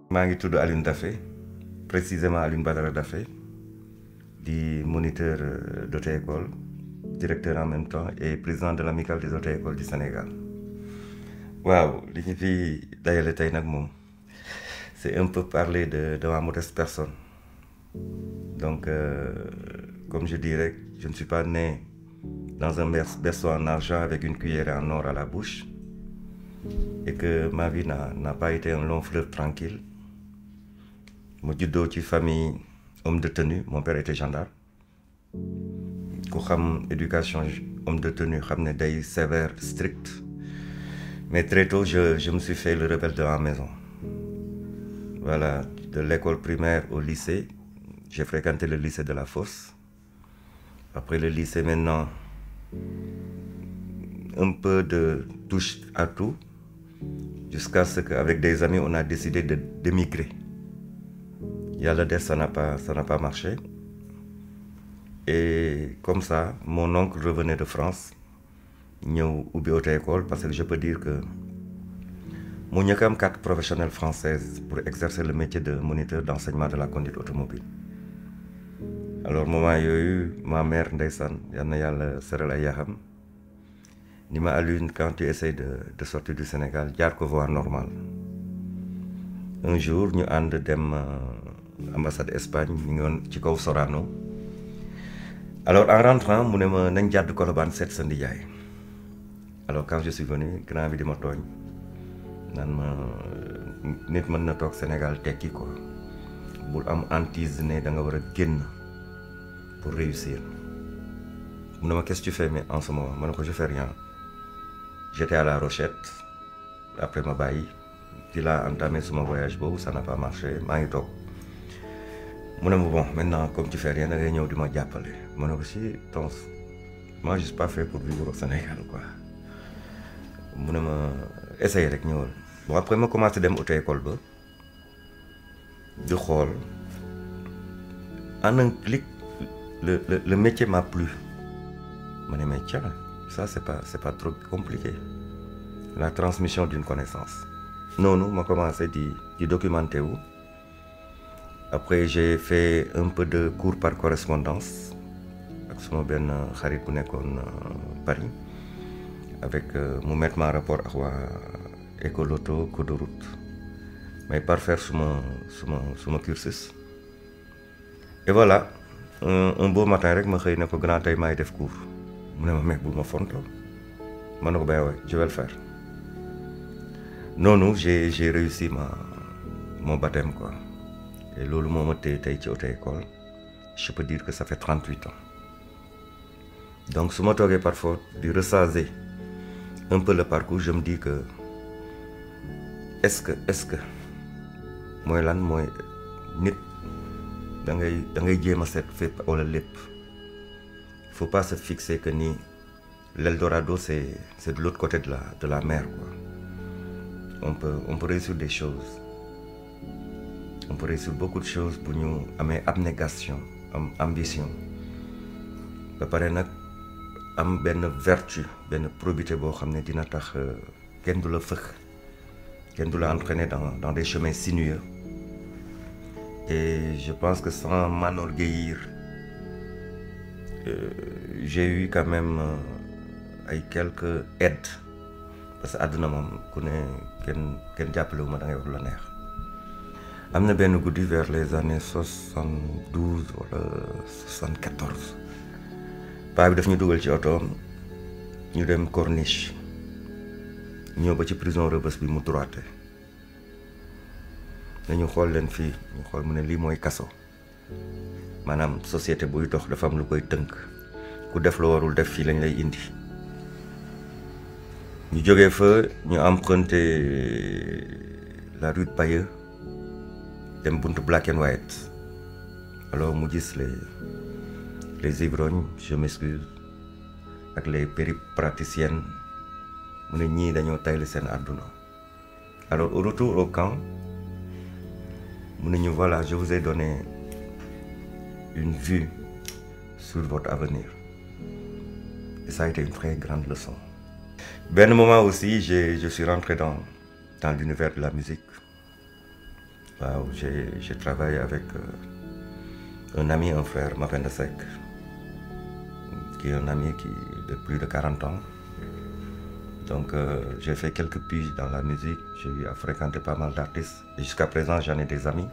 Je suis Alioune Daffé, précisément Alioune Badara Daffé, moniteur d'auto-école, directeur en même temps et président de l'amicale des auto-écoles du Sénégal. Waaw, li ñu fi dajale tey nag moom c'est un peu parler de ma modeste personne. Donc, comme je dirais, je ne suis pas né dans un berceau en argent avec une cuillère en or à la bouche et que ma vie n'a pas été un long fleuve tranquille. Je suis juddoo ci famille homme de tenue, mon père était gendarme. Ku xam éducation homme de tenue xam ne day sévère, strict. Mais très tôt, je me suis fait le rebelle de la maison. Voilà, de l'école primaire au lycée, j'ai fréquenté le lycée de la Fosse. Après le lycée, maintenant, un peu de touche à tout, jusqu'à ce qu'avec des amis, on a décidé d'émigrer. Yàlla def, ça n'a pas marché. Et comme ça, mon oncle revenait de France, ñëw ubbi auto-école, parce que je peux dire que mu njëkk am carte professionnelle française pour exercer le métier de moniteur d'enseignement de la conduite automobile. Alors moment yooyu ma mère ndeysaan yal na yàlla seral ay yaxam ni ma Alioune, quand tu essaies de sortir du Sénégal jaar ko voie normale. Un jour ñu ànd dem ambassade Espagne ñu ngi woon ci kaw Sorano. Alors en rentrant mu ne ma nañ jàdd Colobane seet sa ndijaay. Alors quand je suis venu grand bi di ma tooñ naan ma nit mën na toog Sénégal tekki quoi bul am hantise ne da nga war a génn pour réussir. mu ne ma qu'est-ce que tu fais mais en ce moment ma ne ko je fais rien. J'étais à La Rochette après ma bàyyi ci laa entamé suma voyage boobu ça n'a pas marché maa ngi toog. mu ne ma bon maintenant comme tu fais rien da ngay ñëw di ma jàppale. ma ne ko si tons moi je suis pas fait pour vivre au Sénégal quoi. mu ne ma essayer rek ñëwal. Bon après ma commencé dem auto-école ba di xool en un clic le métier m'a plu. ma ne mais tiens ça c'est pas trop compliqué. La transmission d'une connaissance. noonu ma commencé di documenter wu. Après j'ai fait un peu de cours par correspondance ak sama benn xarit bu nekkoon Paris avec mu mettre ma rapport ak waa école auto code de route mais parfaire suma cursus. Et voilà un beau matin rek ma xëy ne ko grand tey maay def cours mu ne ma mais bul ma fonto ma ne ko bay je vais le faire. noonu j'ai réussi mon baptême quoi. Et loolu moo ma téye tey ci auto-école je peux dire que ça fait 38 ans. Donc su ma toogee parfois di ressaser un peu le parcours je me dis que est-ce que mooy lan mooy nit da ngay jéem a seet fépp wala lépp. Faut pas se fixer que ni l'Eldorado c'est de l'autre côté de la mer quoi. On peut réussir des choses. On peut réussir beaucoup de choses bu ñu amee abnégation am ambition ba pare nag am benn vertu benn probité boo xam ne dina tax kenn du la fëx kenn du la entraîner dans des chemins sinueux. Et je pense que sans m'enorgueillir j'ai eu quand même ay quelques aides parce que àdduna moom ku ne kenn jàppale wu ma da ngay wax lu la neex. am na benn guddi vers les années 72 wala 74 paa bi daf ñu dugal ci oto ñu dem Corniche ñëw ba ci prison Rebeuss bi mu droité nañu xool leen fii ñu xool mu ne lii mooy kaso maanaam société buy dox dafa am lu koy tënk ku def lu warul def fii lañ lay indi. ñu jógee fa ñu emprunté la rue de Bayeux dem buntu Black and White. Alors mu gis les ivrognes je m'excuse ak les péripraticiennes mu ne ñii dañoo tayle seen àdduna. Alors au retour au camp mu ne ñu voilà je vous ai donné une vue sur votre avenir et ça a été une très grande leçon. Benn moment aussi je suis rentré dans l'univers de la musique. Wow, j'ai travaillé avec un ami, un frère, Mapenda Seck, qui est un ami de plus de 40 ans. Donc j'ai fait quelques piges dans la musique, j'ai eu à fréquenter pas mal d'artistes. Et jusqu'à présent, j'en ai des amis.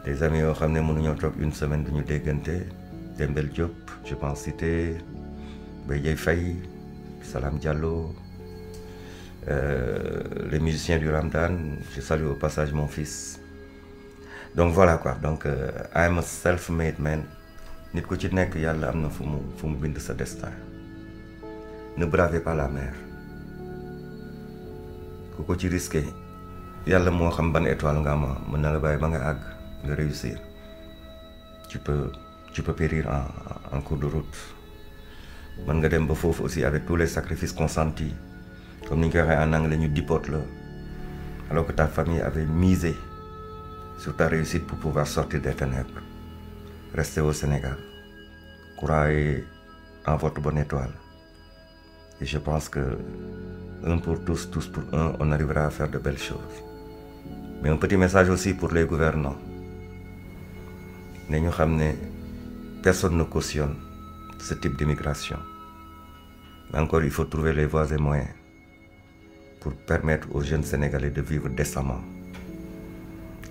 Des amis yoo xam ne mënuñoo toog une semaine duñu déggante. Dembel Diop, je peux en citer, Mbaye Faye, Salam Diallo, les musiciens du Ramdan. Je salue au passage mon fils. Donc voilà quoi, donc I'm a self-made man. Nit ku ci nekk yàlla am na fu mu bind sa destin. Ne bravez pas la mer. Ku ko ci risqué yàlla moo xam ban étoile nga am mën na la bàyyi ba nga àgg nga réussir. Tu peux périr en cours de route. Mën nga dem ba foofu aussi avec tous les sacrifices consentis. Comme ni ñu koy waxee en anglais ñu déporte la. Alors que ta famille avait misé sur ta réussite pour pouvoir sortir des ténèbres. Restez au Sénégal. Croyez en votre bonne étoile. Et je pense que un pour tous, tous pour un, on arrivera à faire de belles choses. Mais un petit message aussi pour les gouvernants. Ne ñu xam ne personne ne cautionne ce type d'immigration. Mais encore, il faut trouver les voies et moyens pour permettre aux jeunes Sénégalais de vivre décemment,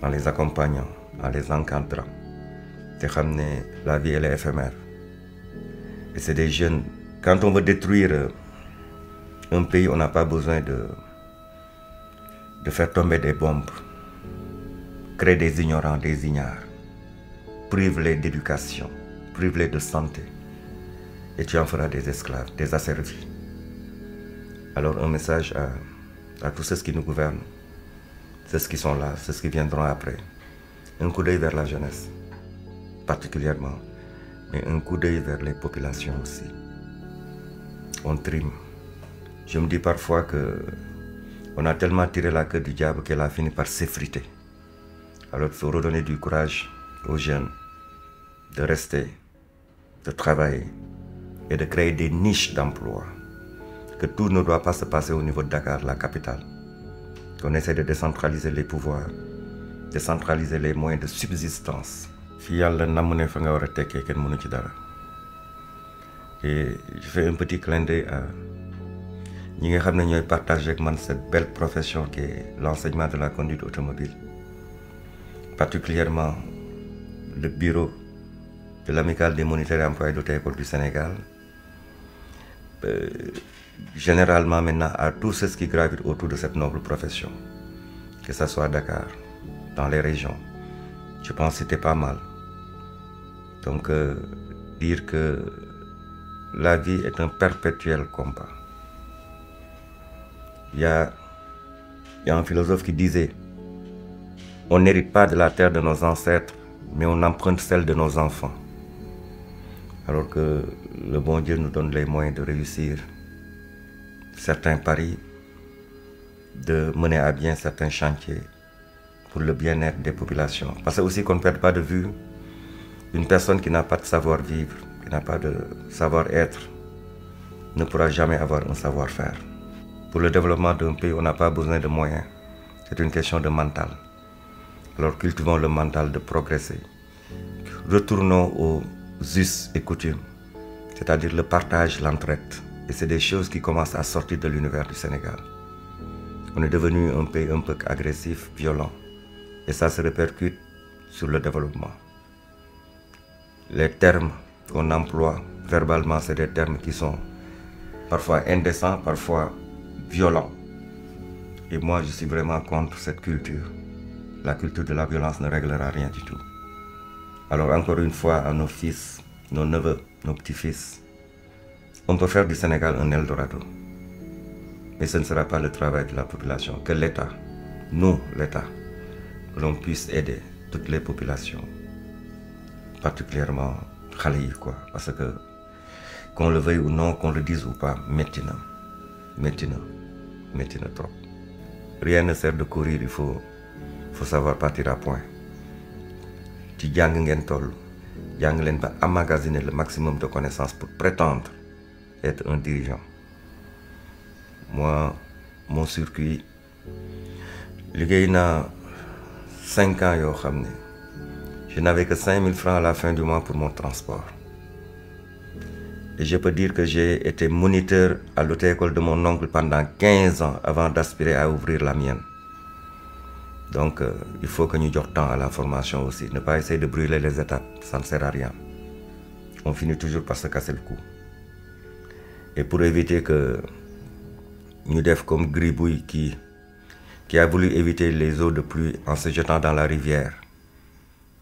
en les accompagnant, en les encadrant. Te xam ne la vie elle est éphémère. Et c'est des jeunes. Quand on veut détruire un pays, on n'a pas besoin de faire tomber des bombes, créer des ignorants, des ignares, prive-les d'éducation, prive-les de santé, et tu en feras des esclaves, des asservis. Alors un message à tous ceux qui nous gouvernent, ceux qui sont là, ceux qui viendront après. Un coup d'œil vers la jeunesse, particulièrement, mais un coup d'œil vers les populations aussi. On trime. Je me dis parfois que on a tellement tiré la queue du diable qu'elle a fini par s'effriter. Alors il faut redonner du courage aux jeunes de rester, de travailler et de créer des niches d'emploi. Que tout ne doit pas se passer au niveau de Dakar, la capitale. Qu'on essaie de décentraliser les pouvoirs, décentraliser les moyens de subsistance. Fi yàlla namm ne fa nga war a tekkee kenn mënu ci dara. Et je fais un petit clin d'œil à ñi nga xam ne ñooy partager avec man cette belle profession qui est l'enseignement de la conduite automobile. Particulièrement le bureau de l'amicale des moniteurs et employés d'auto-école du Sénégal. Généralement maintenant à tous ceux qui gravitent autour de cette noble profession. Que ce soit à Dakar, dans les régions. Je pense que c'était pas mal. Donc dire que la vie est un perpétuel combat. Il y a un philosophe qui disait: on n'hérite pas de la terre de nos ancêtres, mais on emprunte celle de nos enfants. Alors que le bon Dieu nous donne les moyens de réussir certains paris, de mener à bien certains chantiers pour le bien-être des populations. Parce que aussi qu'on ne perde pas de vue une personne qui n'a pas de savoir-vivre, qui n'a pas de savoir-être, ne pourra jamais avoir un savoir-faire. Pour le développement d'un pays, on n'a pas besoin de moyens. C'est une question de mental. Alors cultivons le mental de progresser. Retournons aux us et coutumes, c'est-à-dire le partage, l'entraide. Et c'est des choses qui commencent à sortir de l'univers du Sénégal. On est devenu un pays un peu agressif, violent. Et ça se répercute sur le développement. Les termes qu'on emploie verbalement, c'est des termes qui sont parfois indécents, parfois violents. Et moi, je suis vraiment contre cette culture. La culture de la violence ne réglera rien du tout. Alors encore une fois, à nos fils, nos neveux, nos petits-fils, on peut faire du Sénégal un Eldorado. Mais ce ne sera pas le travail de la population. Que l'État, nous, l'État, que l'on puisse aider toutes les populations, particulièrement xale yi quoi, parce que qu'on le veuille ou non, qu'on le dise ou pas, métti na trop. Rien ne sert de courir, il faut savoir partir à point. Ci jàng ngeen toll, jàng leen ba emmagasiner le maximum de connaissances pour prétendre être un dirigeant. Moi, mon circuit, liggéey naa 5 ans yoo xam ne je n'avais que 5000 francs à la fin du mois pour mon transport. Et je peux dire que j'ai été moniteur à l'auto-école de mon oncle pendant 15 ans avant d'aspirer à ouvrir la mienne. Donc, il faut que nous donnions temps à la formation aussi. Ne pas essayer de brûler les étapes, ça ne sert à rien. On finit toujours par se casser le cou. Et pour éviter que nous fassions comme Gribouille qui a voulu éviter les eaux de pluie en se jetant dans la rivière,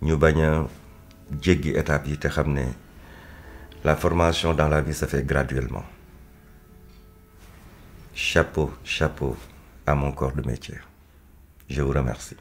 nous avons djéggi étape yi te xam ne la formation dans la vie se fait graduellement. Chapeau, chapeau à mon corps de métier. Je vous remercie.